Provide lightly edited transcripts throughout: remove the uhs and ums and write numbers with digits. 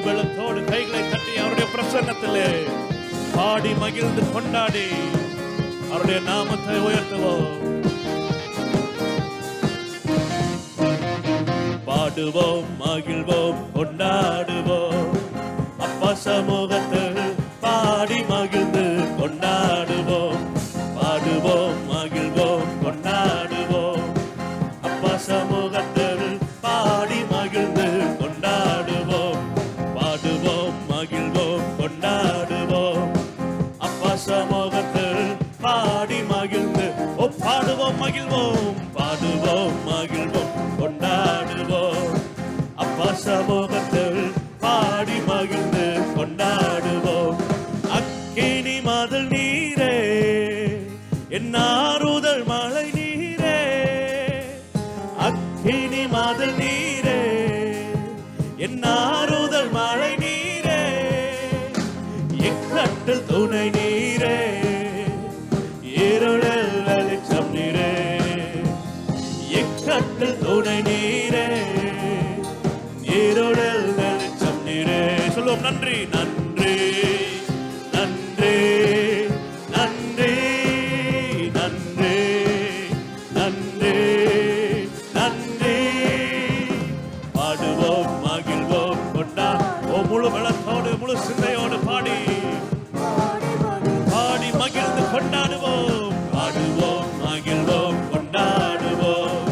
பலத்தோடு கைகளை தட்டி அவருடைய பிரசன்னத்திலே பாடி மகிழ்ந்து கொண்டாடி அவருடைய நாமத்தை உயர்த்துவோம். பாடுவோம், மகிழ்வோம், கொண்டாடுவோம். அப்பா சமூகத்தில் பாடி மகிழ்ந்து கொண்டாடுவோம். பாடுவோம், மகிழ்வோம், கொண்டாடுவோம். அப்பா சமூகத்தில் பாடி மகிழ்ந்து கொண்டாடுவோம். பாடுவோம், மகிழ்வோம், கொண்டாடுவோம். அப்பா சமூகத்தில் பாடி மகிழ்ந்து பாடுவோம், மகிழ்வோம், பாடுவோம், மகிழ்வோம், கொண்டாடுவோம். அப்பா சமூகத்தில் பாடி மகிழ்ந்து கொண்டாடுவோம். அக்கினி மதில் நீரே, என் ஆறுதல் மழை நீரே. அக்கினி மதில் நீரே, என் ஆறுதல் மழை நீரே. இக்கட்டில் துணை நீரே, இருளில் வெளிச்சம் நீரே. இக்கட்டில் துணை நீரே, இருளில் வெளிச்சம் நீரே. சொல்லுவோம், நன்றி நன்றி நன்றி நன்றி நன்றி நன்றி நன்றி. பாடுவோம், மகிழ்வோம், கொண்டாடுவோம். முழு பலத்தோடு முழு சிந்தையோடு பாடி பாடி மகிழ்ந்து கொண்டாடுவோம். பாடுவோம், மகிழ்வோம், கொண்டாடுவோம்.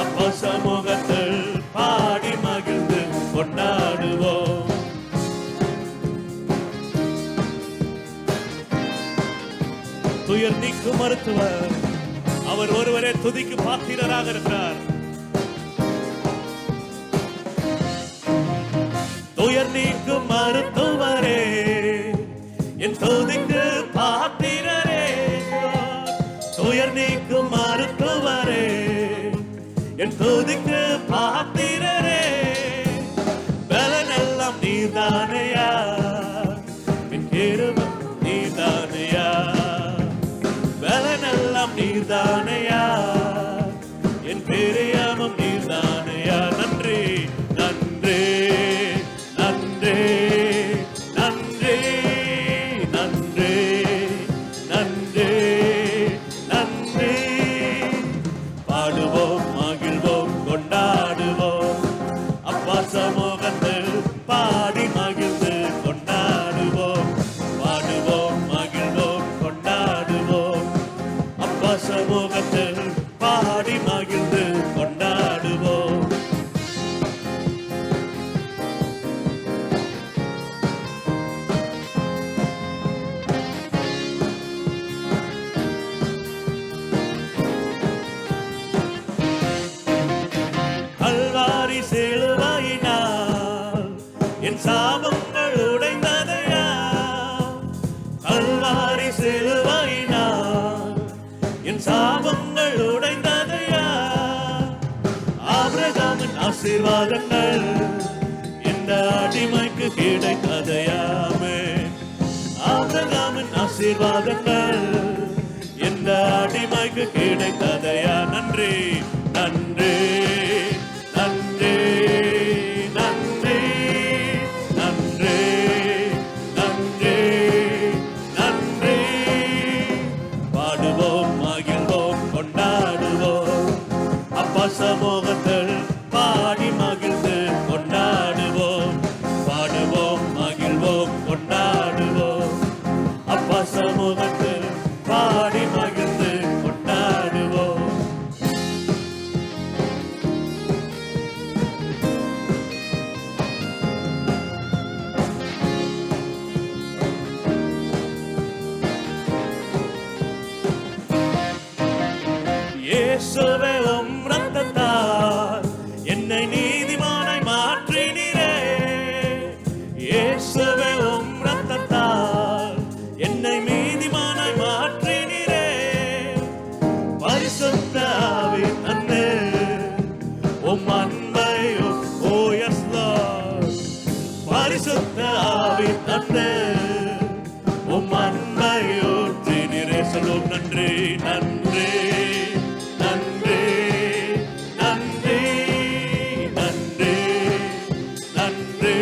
அப்பா சமூகத்தில் பாடி மகிழ்ந்து கொண்டாடுவோம். துயர் நீக்கும் மருத்துவர் அவர் ஒருவரே துதிக்கு பாத்திரராக இருக்கிறார். துயர் நீக்கும் மருத்துவரே, என் துதிக்கு பாத்திரரே. துயர் நீக்கும் மருத்துவரே, என் துதிக்கு பாத்திரரே. பலனெல்லாம் நீதானையா, என் கிருபை நீதானையா. பலனெல்லாம் நீதானையா, என் பிரியமும் நீதானையா. நன்றி நன்றி நன்றி நன்றி நன்றி நன்றி நன்றி. பாடுவோம், மகிழ்வோம், கொண்டாடுவோம். அப்பா சமூகத்தில் பாடி மகிழ்ந்து கொண்டாடுவோம். பாடுவோம், மகிழ்வோம், கொண்டாடுவோம். அப்பா சமூகத்தில் பாடி மகிழ்ந்து கொண்டாடுவோம். கல்வாரி சிலுவையினால் என் சாபங்கள் உடைந்ததையா. கல்வாரி சிலுவையினால் என் சாபங்கள் உடைந்ததையா. ஆபிரகாமின் ஆசீர்வாதங்கள் இந்த அடிமைக்கு கிடைத்ததையாமே. ஆபிரகாமின் ஆசீர்வாதங்கள் இந்த அடிமைக்கு கிடைத்ததையா. நன்றி நன்றி நன்றி நன்றி நன்றி நன்றி நன்றி. பாடுவோம், மகிழ்வோம், கொண்டாடுவோம். அப்பா சமூகத்தில் பாடி மகிழ்ந்து கொண்டாடுவோம். பாடுவோம், மகிழ்வோம், கொண்டாடுவோம். அப்பா சமூகத்தில் பாடி மகிழ்ந்து கொண்டாடுவோம். இயேசுவே, உம் இரத்தத்தால் என்னை நீதிமானாய் மாற்றினீரே. இயேசுவே, உம் இரத்தத்தால் என்னை நீதிமானாய் மாற்றினீரே. பரிசுத்த ஆவி தந்து உம் அன்பை, ஓ எஸ் லார்ட். பரிசுத்த ஆவி தந்து உம் அன்பை ஊற்றினீரே. சொல்லுவோம், நன்றி நன்றி நன்றி நன்றி நன்றி நன்றி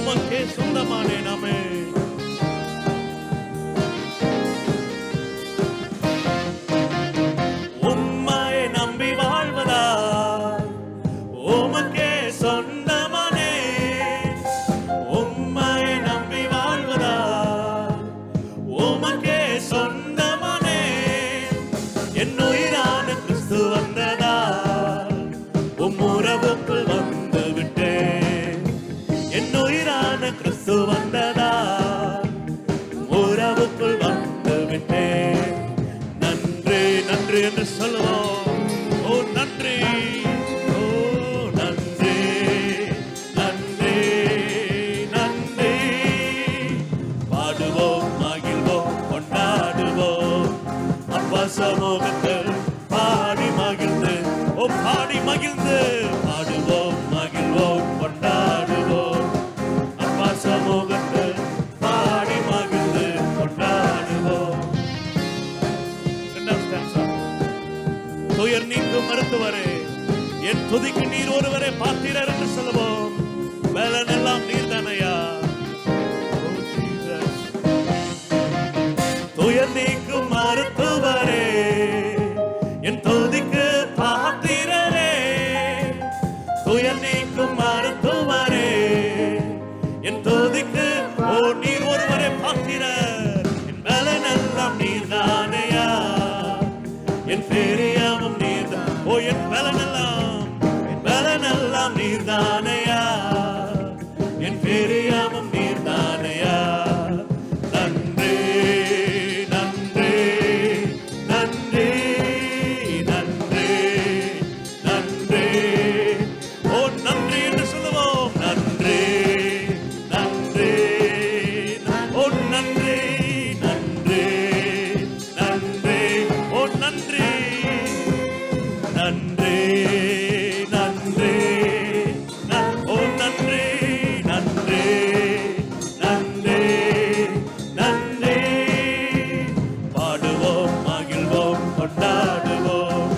உமக்கே சொந்தமானேன். ஆமென். உம்மையை நம்பி வாழ்வதா உமக்கே சொந்தமானே. உம்மையை நம்பி வாழ்வதா உமக்கே சொந்தமானே. என் உயிரான கிறிஸ்து வந்ததா உம்முறவுக்குள் வந்து விட்டேன். என் உயிரான கிறிஸ்து வந்ததா உறவுக்குள் வந்து விட்டேன். நன்றி நன்றி என்று சொல்லுவோம். ஓ நன்றி, ஓ நன்றி, நன்றி, நன்றி. பாடுவோம், மகிழ்வோம், கொண்டாடுவோம் அப்பா சமூகத்தில் பாடி மகிழ்ந்து, ஓ பாடி மகிழ்ந்து. பாடுவோம், மகிழ்வோம், கொண்டாடுவோம் அப்பா சமூகத்தில் பாடி மகிழ்ந்து கொண்டாடுவோம். துயர் நீக்கும் மருத்துவரே, என் துதிக்கு நீர் ஒருவரே பாத்திரர் என்று சொல்லுவோம். பலன் எல்லாம் நீர் தானையா. துயர் நீக்கும் மருத்துவரே, என் துதிக்கு பாத்திரரே. துயர் நீக்கும் மருத்துவரே, என் துதிக்கு ஓ நீர் ஒருவரே பாத்திரர். என் பலன் எல்லாம் நீர் தானையா. என் பெரியாமும் நீர்தான். ஓ என் பலனெல்லாம் நீர்தானையா. என் பெரியாமும் நீர்தானையா. நன்றி நன்றி நன்றி நன்றி நன்றி. ஓ நன்றி என்று சொல்லுவோம். நன்றி நன்றி. ஓ நன்றி நன்றி நன்றி. ஓ நன்றி நன்றி நன்றி. ஓ நன்றி நன்றி நன்றி நன்றி. பாடுவோம், மகிழ்வோம், கொண்டாடுவோம்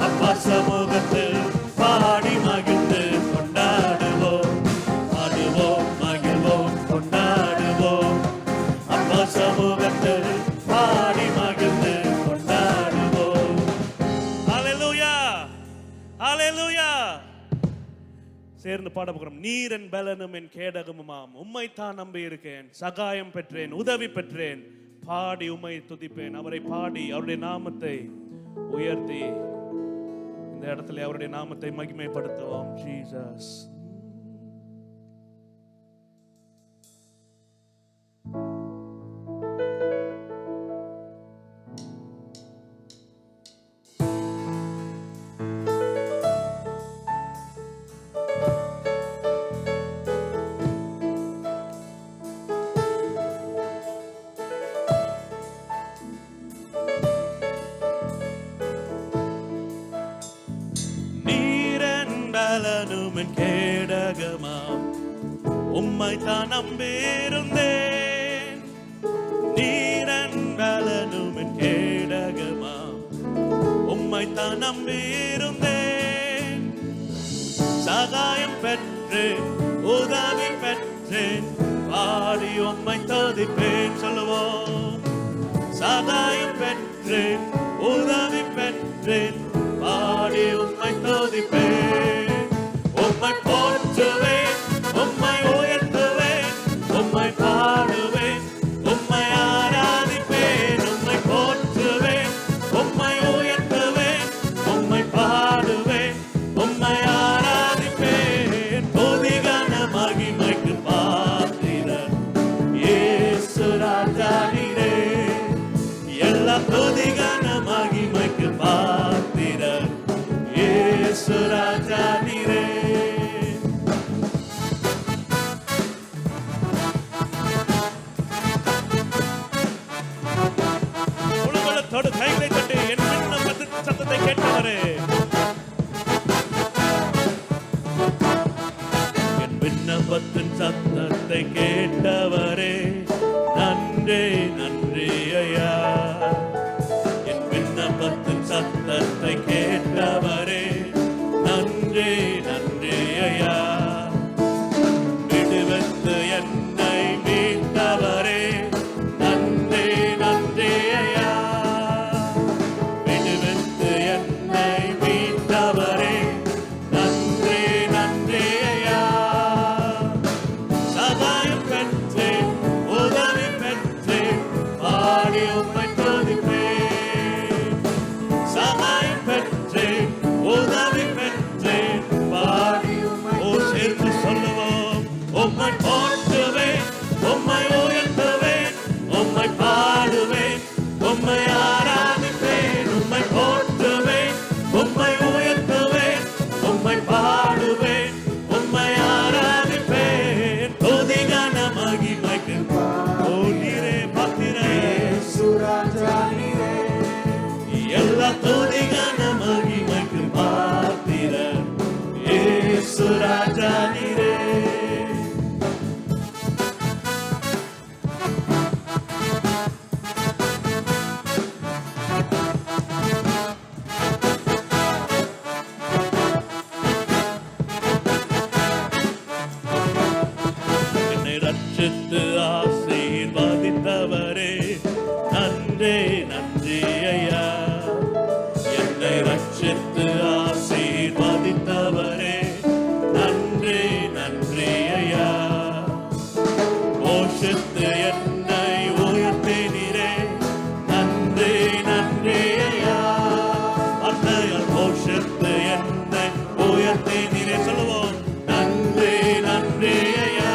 அப்பா சமூகத்தில் பாடி மகிழ்ந்து கொண்டாடுவோம். பாடுவோம், மகிழ்வோம், கொண்டாடுவோம் அப்பா சமூகத்தில் பாடி மகிழ்ந்து கொண்டாடுவோம். ஹல்லேலூயா, ஹல்லேலூயா. சேர்ந்து பாட போகிறோம். நீர் என் பலனும் என் கேடகமுமாம், உம்மைத்தான் நம்பி இருக்கேன். சகாயம் பெற்றேன், உதவி பெற்றேன், பாடி உம்மை துதிப்பேன். அவரை பாடி அவருடைய நாமத்தை உயர்த்தி இந்த இடத்துல அவருடைய நாமத்தை மகிமைப்படுத்துவோம். ஜீசஸ். பலனும் என் கேடகமாம், உம்மைத்தான் நம்பியிருந்தேன். நீரன் பலனும் என் கேடகமாம், உம்மைத்தான் நம்பியிருந்தேன். சகாயம் பெற்றேன், உதவி பெற்றேன், பாடி உம்மை துதிப்பேன். சொல்லுவோம். சகாயம் பெற்றேன், உதவி பெற்றேன், பாடி உம்மை துதிப்பேன். உம்மை போற்றுவேன், உம்மை உயர்த்துவேன், உம்மை பாடுவேன், உம்மை ஆராதிப்பேன். உம்மை போற்றுவேன், உம்மை உயர்த்துவேன், உம்மை பாடுவேன், உம்மை ஆராதிப்பேன். துதிகன மகிமைக்கு பாத்திரர் இயேசு ராஜா நீரே. எல்லா துதிகன மகிமைக்கு பாத்திரர் இயேசு ராஜா நீரே. உலகளத்தோடு கைகளை தட்டி என் விண்ணப்பத்தின் சத்தத்தை கேட்டவரே, என் விண்ணப்பத்தின் சத்தத்தை கேட்டவரே, நன்றி நன்றி ஐயா. என் விண்ணப்பத்தின் சத்தத்தை கேட்டவரே, நன்றி நன்றி ஐயா. விடுவித்து என்னை மீட்டவரே நன்றி நன்றி ஐயா. விடுவித்து என்னை மீட்டவரே நன்றி நன்றி ஐயா. சகாயம் பெற்றேன் உதவி பெற்றேன் பாடி உம்மை துதிப்பேன். சகாயம் பெற்றேன் உதவி பெற்றேன் பாடி சேர்ந்து சொல்லுவோம். உம்மை போற்றுவேன் உம்மை உயர்த்துவேன் உம்மை பாடுவேன் உம்மை ஆராதிப்பேன். உம்மை போற்றுவேன் உம்மை உயர்த்துவேன் உம்மை பாடுவேன் உம்மை ஆராதிப்பேன். துதி கன மகிமைக்கு நீரே பாத்திரே சுராஜா நீரே. எல்லா துதி கன மகிமைக்கு பாத்திர இயேசு ராஜா நீரே. என்னை ரட்சித்து ஆசீர்வதித்தவரே நன்றி நன்றி ஐயா. என்னை ரட்சித்து ஆசீர்வதித்தவரே நன்றி நன்றி ஐயா. போஷித்து என்னை உயர்த்தினீரே நன்றி நன்றி ஐயா. அன்னையால் போஷித்து என்னை உயர்த்தினீரே சொல்லுவோம். நன்றி நன்றி ஐயா.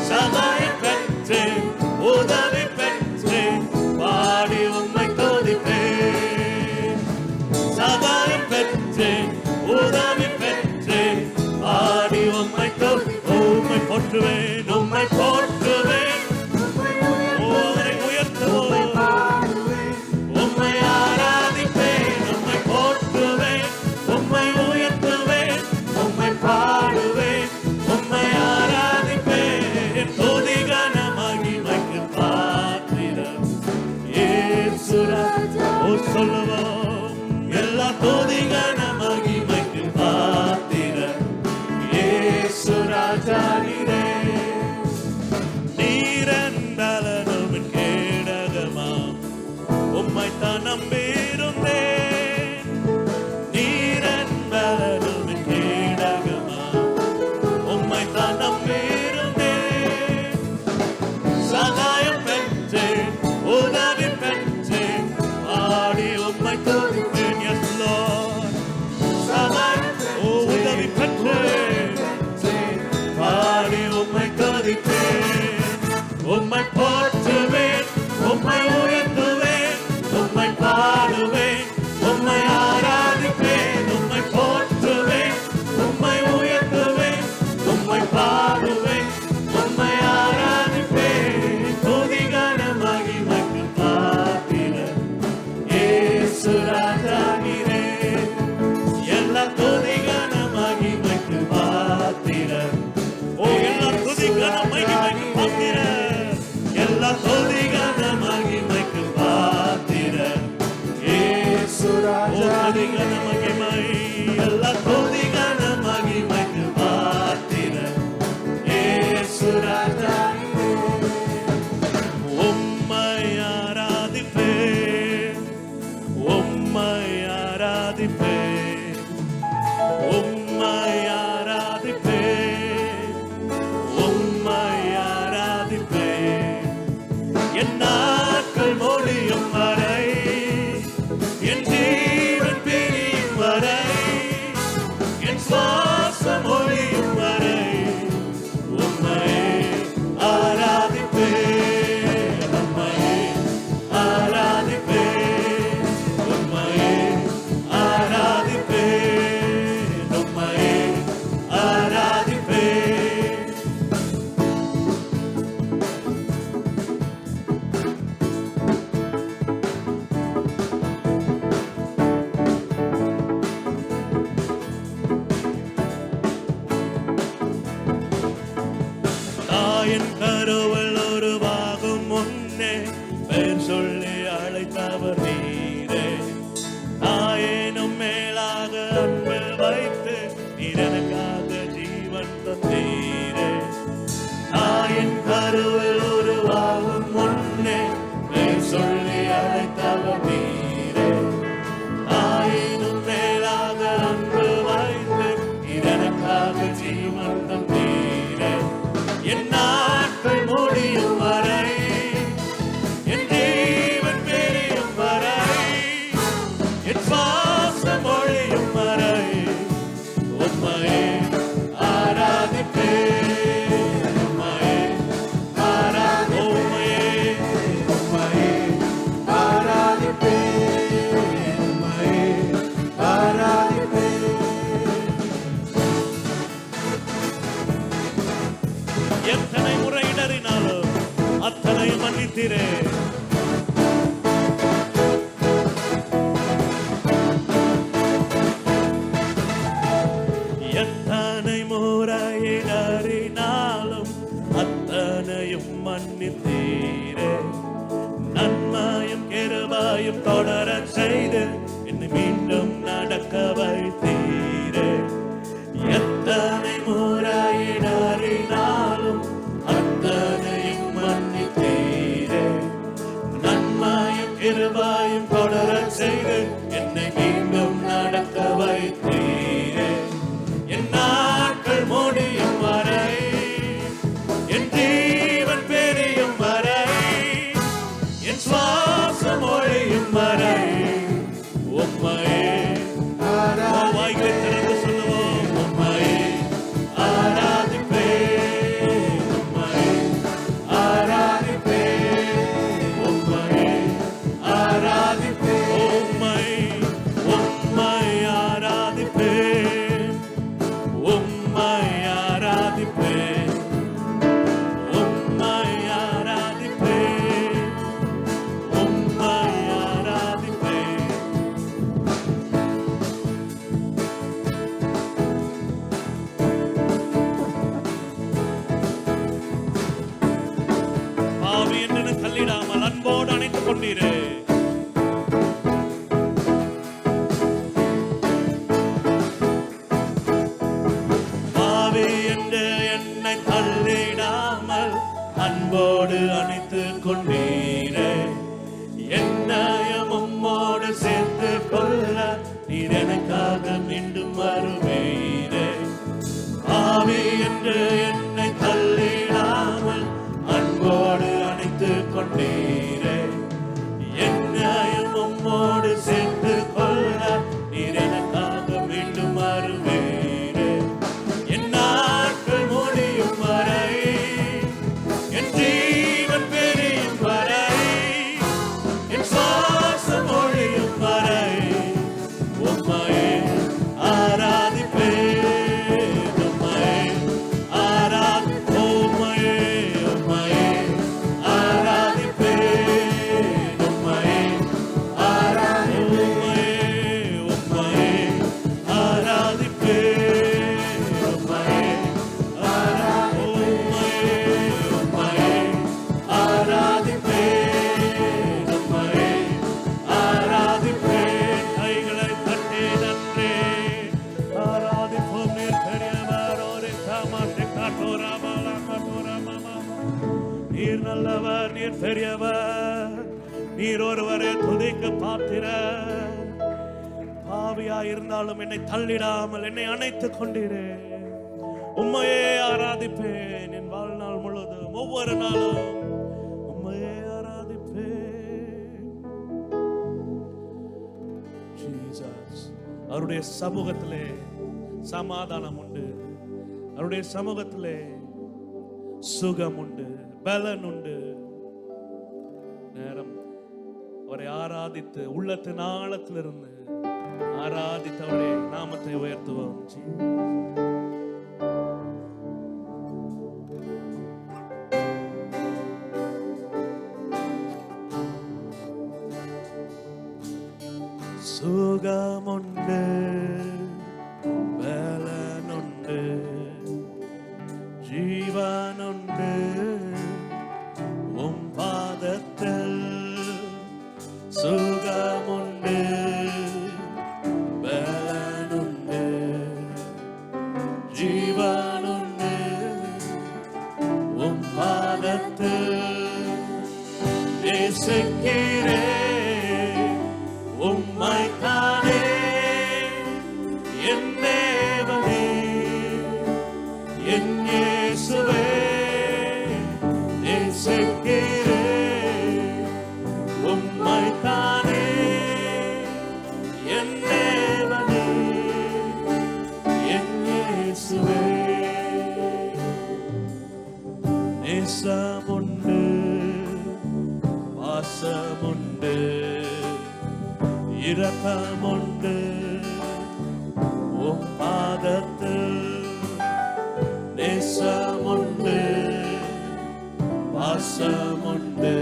சகாயம் பெற்றேன் உதவி பெற்றேன் பாடி உம்மை துதிப்பேன். சகாயம் பெற்றேன் உதவி பெற்றேன் பாடி உம்மை உம்மை போற்றுவேன் உம்மை போற்றுவேன் உம்மை உயர்த்துவேன் உம்மை ஆராதிப்பேன். உம்மை போற்றுவேன் உம்மை உயர்த்துவேன் உம்மை பாடுவேன் உம்மை ஆராதிப்பேன். துதி கன மகிமைக்கு பாத்திரம் இயேசு ராஜா. சொல்லுவோம். எல்லா துதி கன மகிமைக்கு பாத்திரம் இயேசு ராஜா நீரே. நீரென்பலனும் கேடகமாம் உம்மைத்தான் நம்பியிருந்தேன். நீரென்பலனும் கேடகமாம் உம்மைத்தான் நம்பியிருந்தேன். சகாயம் பெற்றேன் உதவி பெற்றேன் பாடி உம்மை துதிப்பேன். S Lord. சகாயம் உதவி பெற்றேன் பாடி உம்மை துதிப்பேன். உம்மை போற்றுவேன் உம்மை உயர்த்துவேன் உம்மை பாடுவேன் உம்மை ஆராதிப்பேன். உம்மை போற்றுவேன் உம்மை உயர்த்துவேன் உம்மை பாடுவேன் உம்மை ஆராதிப்பேன். துதி கன மகிமைக்கு பாத்திரம் இயேசு ராஜா நீரே. எல்லா துதி கன மகிமைக்கு பாத்திரம். ஓ எல்லா துதி கன மகிமைக்கு பாத்திரம். எல்லா துதி கன மகிமைக்கு பாத்திரம் இயேசு ராஜா. துதி கன மகிமை எல்லா துதி கன மகிமைக்கு பாத்திரம் இயேசு ராஜா. உம்மை ஆராதிப்பேன் உம்மை ஆராதிப்பேன் உம்மை ஆராதிப்பேன் உம்மை ஆராதிப்பேன். என் நாட்கள் முடியும் வரை என் ஜீவன் பிரியும் வரை என் சுவாசம் ஒழியும் வரை உம்மை ஆராதிப்பேன் உம்மை ஆராதிப்பேன் உம்மை ஆராதிப்பேன் உம்மை ஆராதிப்பேன். தாயின் கருவில் உருவாகும் முன்னே பெயர் சொல்லி அழைத்தவர் நீரே. தாயேனும் மேலாக அன்பில் வைத்து நீர் எனக்காக ஜீவன் தந்தீரே. கருவில் உருவாகும் முன்னே பெயர் சொல்லி அழைத்தவர் நீரே. ஆயினும் மேலாக அன்பு வைத்து எனக்காக ஜீவன் தந்தீரே. என் நாட்கள் முடியும் வரை, என் ஜீவன் பெரியும் வரை, என் சுவாசம் ஒழியும் வரை உம்மையே ஆராதிப்பேன். எத்தனை முறை இடறினாலும் அத்தனை மன்னித்தீரே. எத்தனை முறை இடறினாலும் அத்தனையும் மன்னித்தீரே. நன்மையும் கிருபையும் தொடர செய்து என்னை மீண்டும் நடக்க வைத்தீரே. எத்தனை முறை இடறினாலும் அத்தனையும் மன்னித்தீரே. நன்மையும் கிருபையும் தொடர செய்து என்னை மீண்டும் நடக்க வைத்தீரே. என் நாட்கள் முடியும் வரை, என் ஜீவன் பெரியும் வரை, என் சுவாசம் ஒழியும் வரை உம்மையே வாய்களை திறந்து சொல்லுவோம். உம்மையே ஆராதிப்பேன், உம்மையே ஆராதிப்பேன், உம்மையே ஆராதிப்பேன், உம்மை ஆராதிப்பேன், உம்மை ஆராதிப்பேன், உம்மை ஆராதிப்பேன், உம்மை ஆராதிப்பேன். பாவி என்று தள்ளிடாமல் அன்போடு அணைத்துக் கொண்டீரே. பாவி என்று என்னை தள்ளிடாமல் அன்போடு அணைத்துக் கொண்டீரே. என்னையும் உம்மோடு சேர்த்து கொள்ள நீர் எனக்காக மீண்டும் வருவீரே. பாவி என்று என்னை தள்ளிடாமல் அன்போடு அணைத்துக் கொண்டீரே. என்னையும் உம்மோடு சேர்த்து கொள்ள நீர் எனக்காக மீண்டும் வருவீரே. என் நாட்கள் முடியும் வரை, என் ஜீவன் பெரியும் வரை, என் சுவாசம் ஒழியும் வரை உம்மையே ஆராதிப்பேன், உம்மையே உம்மையே உம்மையே ஆராதிப்பேன், உம்மையே உம்மையே ஆராதிப்பேன், உம்மையே ஆராதிப்பேன், உம்மையே ஆராதிப்பேன். கைகளை தட்டி நன்றி ஆராதிப்போம். நீர் பெரியவர், ஒரு தாமாட்டை காட்டோராமாலா காட்டோராமாமா. நீர் நல்லவர், நீர் பெரியவர், நீர் ஒருவரே துதிக்க பாத்திர. பாவியாயிருந்தாலும் என்னை தள்ளிடாமல் என்னை அணைத்துக் கொண்டீரே. உம்மையே ஆராதிப்பேன் என் வாழ்நாள் முழுவதும், ஒவ்வொரு நாளும் உம்மையே ஆராதிப்பேன். ஜீசஸ். அவருடைய சமூகத்திலே சமாதானம் உண்டு, அவருடைய சமூகத்திலே சுகம் உண்டு, பலன் உண்டு. நேரம் அவரை ஆராதித்து உள்ளத்தின் ஆழத்திலிருந்து ஆராதித்து அவருடைய நாமத்தை உயர்த்துவோம். சுகமுண்டு, பலனுண்டு, ஜீவனுண்டு உம் பாதத்தில். சுகமுண்டு, பலனுண்டு, ஜீவனுண்டு உம் பாதத்தில். பாதத்தில் நேசிக்கிறேன் உம்மைத்தானே என் தேவனே என் இயேசுவே நேசிக்கிறேன் உம்மைத்தானே என் தேவனே என் இயேசுவே நேசமுண்டு பாசமுண்டு இரக்கமுண்டு உம் பாதத்தில் நேசமுண்டு பாசமுண்டு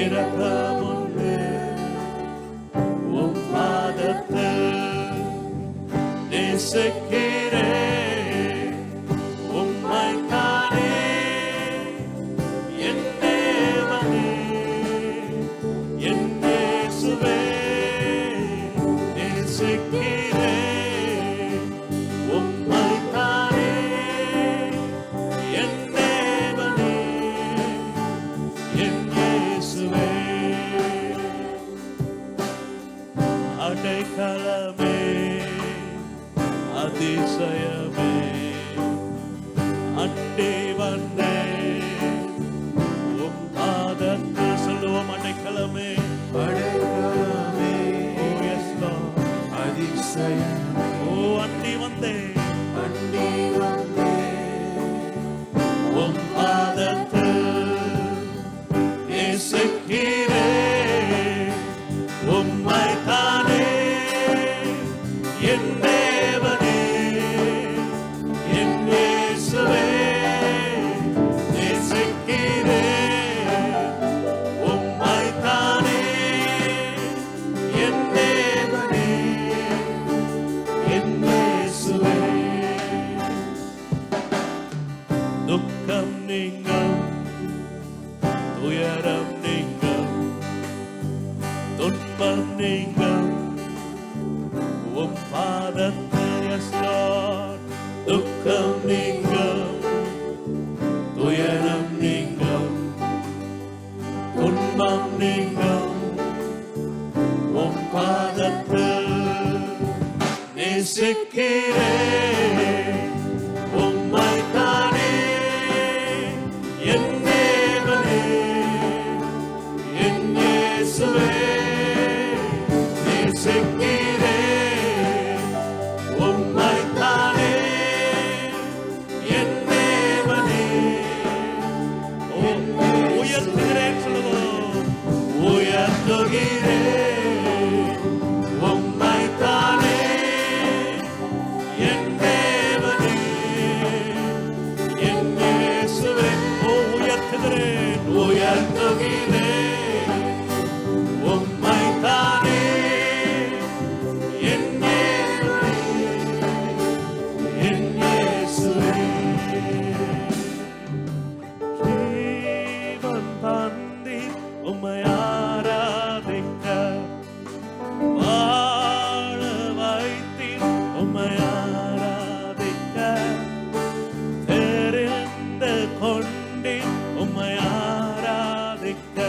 இரக்கமுண்டு உம் பாதத்தில் நேசிக்கிறேன் உம்மைத்தானே என் தேவனே என் இயேசுவே நேசிக்கிறேன் உம்மைத்தானே என் தேவனே என் இயேசுவே அடைக்கலமே அதிசயமே அண்டே வந்தே உம் பாதத்தில் சொல்லுவோம் அடைக்கலமே அடைக்கலமே ஓ எஸ் லார்ட் அதிசயமே ஓ அண்டி வந்தே அண்டி வந்தே உம் பாதத்தில் நேசிக்கிறேன் உம்மைத்தானே என் தேவனே என் இயேசுவே நேசிக்கிறேன் உம்மைத்தானே என் தேவனே என் இயேசுவே துக்கம் நீங்கும் துயரம் நீங்கும் துன்பம் நீங்கும் உம் பாதத்தில் எஸ் லார்ட் துக்கம் நீங்கும் துயரம் நீங்கும் துன்பம் நீங்கும் உம் பாதத்தில் நேசிக்கிறேன் உம்மைத்தானே என் தேவனே என் இயேசுவே நேசிக்கிறேன் உம்மைத்தானே என் தேவனே உயர்த்துகிறேன் சொல்லுவோம் உயர்த்துகிறேன் உம்மைத்தானே என் தேவனே என் இயேசுவே உயர்த்துகிறேன் உயர்த்துகிறேன் உம்மைத்தானே என் தேவனே என் இயேசுவே ஜீவன் தந்தி உம்மை ஆராதிக்க வாழ வைத்தீர் உம்மை ஆராதிக்க தெரிந்து கொண்டேன் உம்மை ஆராதிக்க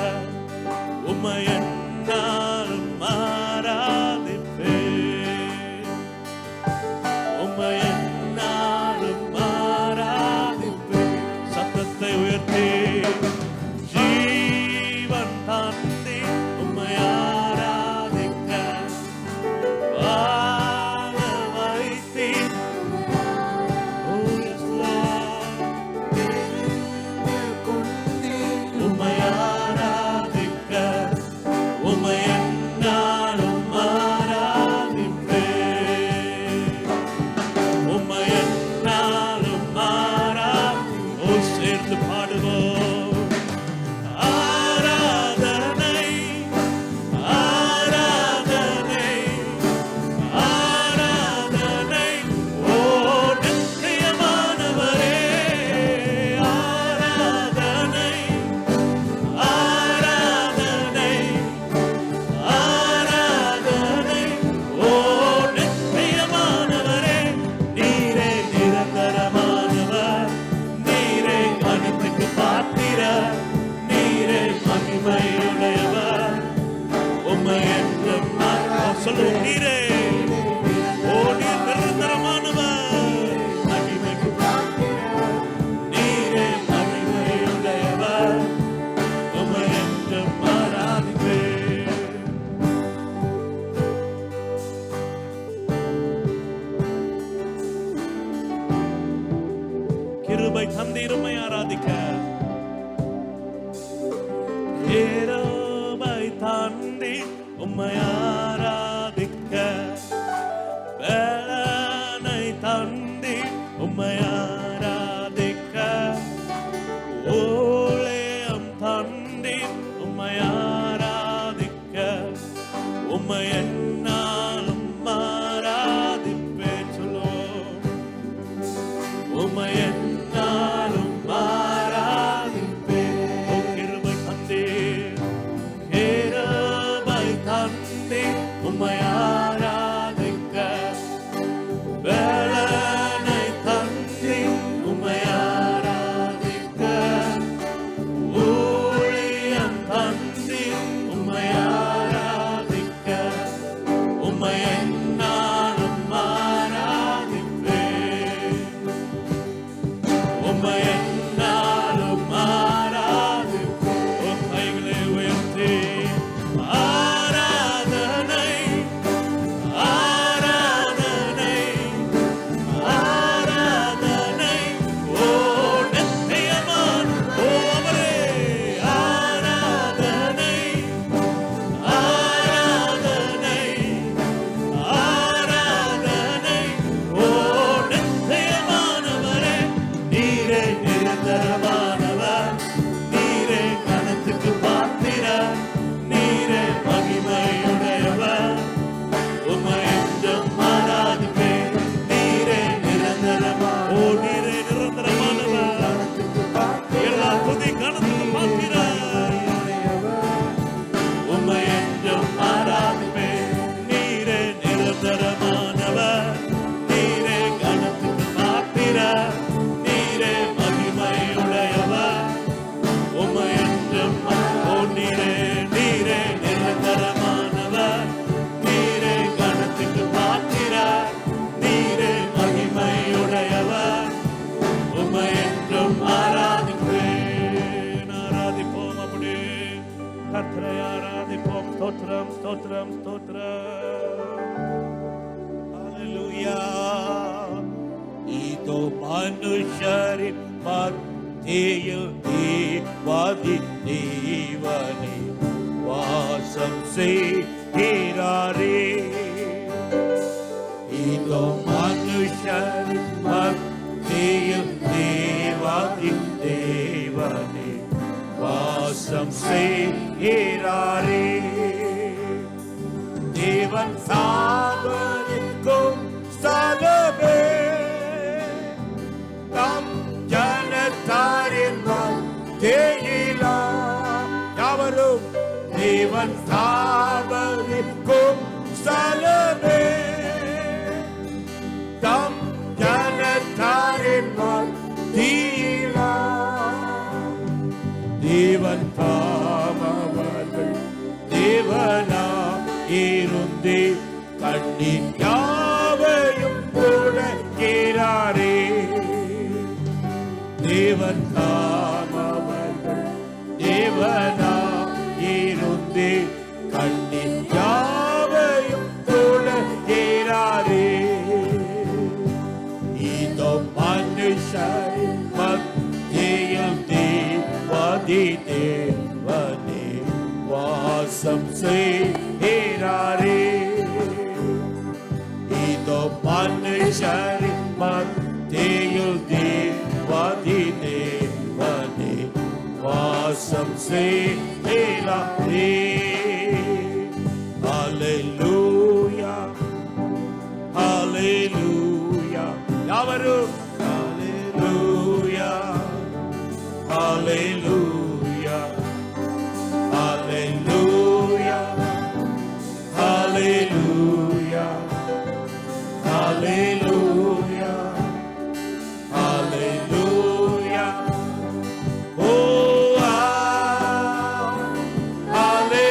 கிருபை தந்தீருமை ஆராதிக்க கிருபை தந்தி உம்மை ஆராதிக்க வேலனை தந்தி உம்மை ஆராதிக்க ஊழியம் தந்தி உம்மை ஆராதிக்க உம்மை என்னாலும் ஆராதிப்பேன் சொல்லுவோம் உம்மை என்னாலும் ஆராதிப்பேன் ஓ கிருபை தந்தீர் கிருபை தந்தீர் உம்மை ஆராதிக்க வேலனை தந்தீர் உம்மை ஆராதிக்க ஊழியம் தந்தீர் உம்மை ஆராதிக்க உம்மை என்னாலும் ஆராதிப்பேன் உம்மை என்னாலும் ஆராதிப்பேன் உம் கைகளை உயர்த்தி ஆராதனை ஆராதனை ஆராதனை ஓ நித்தியமான ஓ அவரே ஆராதனை ஆராதனை ஆராதனை ஓ நித்தியமானவரே நீரே நிரந்தரமானவர் நீரே கணத்துக்கு பாத்திரர் நீரே மகிமையுடையவர் உம்மை என்றும் ஆராதிப்பேன் நீரே நிரந்தரமான ஓ நீரே நிரந்தரமானவர் எல்லா துதி கணத்துக்கு பாத்திரர் உம்மை என்றும் ஆராதிப்பேன் நீரே நிரந்தரமானவர் நீரே கணத்துக்கு பாத்திரர் நீரே மகிமையுடையவர் உம்மை என்றும் ஓ நீரே நீரே நிரந்தரமானவர் நீரே கணத்துக்கு பாத்திரர் நீரே மகிமையுடையவர் உம்மை என்றும் ஆராதிப்பேன் ஆராதிப்போம் அப்படியே கர்த்தரை ஆராதிப்போம் ஸ்தோத்திரம் ஸ்தோத்திரம் ஸ்தோத்திரம் ஹalleluya இதோ மனுஷரின் மத்தியில் தேவாதி தேவனே வாசம் செய்கிறாரே இதோ மனுஷரின் மத்தியில் தேவாதி தேவனே வாசம் செய்கிறாரே தேவன் சாபனிக்கும் ஸ்தலமே தம் ஜனத்தாரின் மத்தியிலா யாவரும் தேவன் சாபனிக்கும் ஸ்தலமே தம் ஜனத்தாரின் மத்தியிலா தேவன் தாமவர்கள் தேவனா இருந்தே கண்ணின் யாவையும் துடைக்கிறாரே தேவன் தாமவர்கள் தேவனா இருந்தே கண்ணின் யாவையும் துடைக்கிறாரே இதோ மனுஷரின் மத்தியில் தேவாதி தேவனே வாசம் செய்கிறாரே இதோ மனுஷரின் மத்தியில் தேவாதி தேவனே வாசம் செய்கிறாரே ஹalleluya ஹalleluya யாவரும் ஹalleluya ஹalleluya ஹalleluya ஹalleluya ஹalleluya ஹalleluya ஓ ஹalleluya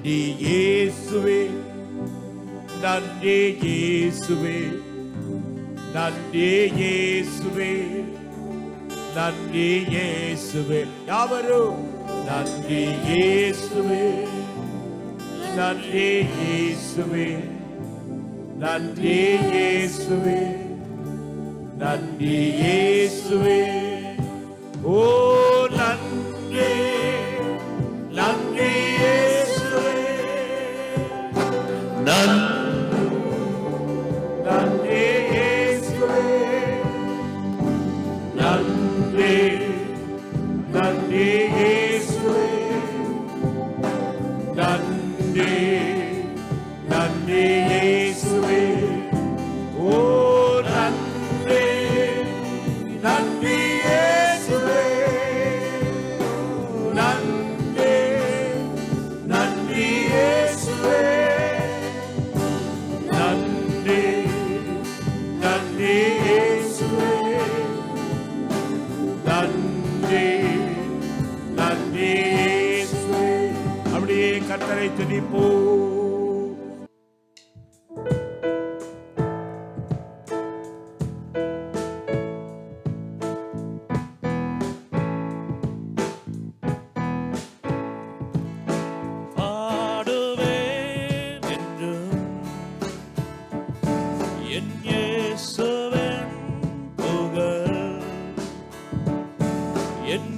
நன்றி இயேசுவே, நன்றி இயேசுவே, நன்றி இயேசுவே, நன்றி இயேசுவே. யாவரும் நன்றி இயேசுவே, நன்றி இயேசுவே, நன்றி இயேசுவே, நன்றி இயேசுவே. ஓ நன்றி, நன்றி இயேசுவே, நன்றி இயேசுவே, நன்றி, நன்றி இயேசுவே, நன்றி, நன்றி இயேசுவே. ஓ நன்றி, நன்றி இயேசுவே, நன்றி, நன்றி இயேசுவே, நன்றி, நன்றி இயேசுவே, நன்றி, நன்றி இயேசுவே. அப்படியே கர்த்தரை துதிப்போம். பாடுவேன் என்றும் என் இயேசுவின் புகழ், என்